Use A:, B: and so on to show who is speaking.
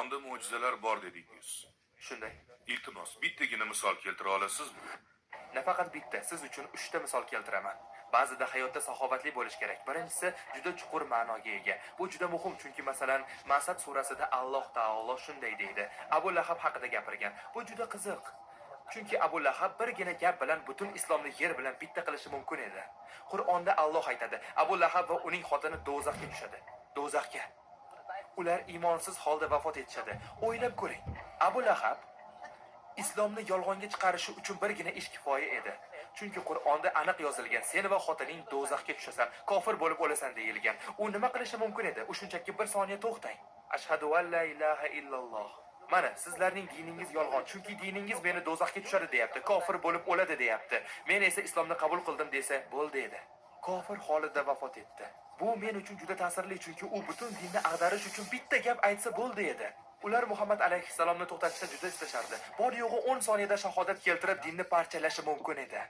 A: Qur'onda mo'jizalar bor dedingiz.
B: Shunday.
A: Iltimos, bittagina misol keltira olasizmi?
B: Nafaqat bitta, siz uchun 3 ta misol keltiraman. Ba'zida hayotda saxovatli bo'lish kerak. Birinchisi juda chuqur ma'noga ega. Bu juda muhim, chunki masalan, Masad surasida Alloh taolo shunday deydi. Abu Lahab haqida gapirgan. Bu juda qiziq. Chunki Abu Lahab birgina gap bilan butun islomni yer bilan bitta qilishi mumkin edi. Qur'onda Alloh aytadi: Abu Lahab va uning xotini do'zaxga tushadi. Do'zaxga. Ular iymonsiz holda vafot etishadi. O'ylab ko'ring. Abu Lahab islomni yolg'onga chiqarishi uchun birgina ish kifoya edi. Chunki Qur'onda aniq yozilgan: sen va xotining do'zaxga tushasan, kofir bo'lib o'lasan deyilgan. U nima qilishi mumkin edi? U shunchaki bir soniya to'xtang. Ashhadu an la ilaha illalloh. Mana sizlarning diningiz yolg'on, chunki diningiz meni do'zaxga tushadi deyapti, kofir bo'lib o'ladi deyapti. Men esa islomni qabul qildim desa, bo'ldi edi. Kofir holida vafot etdi. Bu men uchun juda ta'sirli, chunki u butun dinni ag'darish uchun bitta gap aytsa bo'ldi edi. Ular Muhammad alayhissalomni to'xtatishda juda istashardi. Bor yo'g'i 10 soniyada shahodat keltirib dinni parchalashi mumkin edi.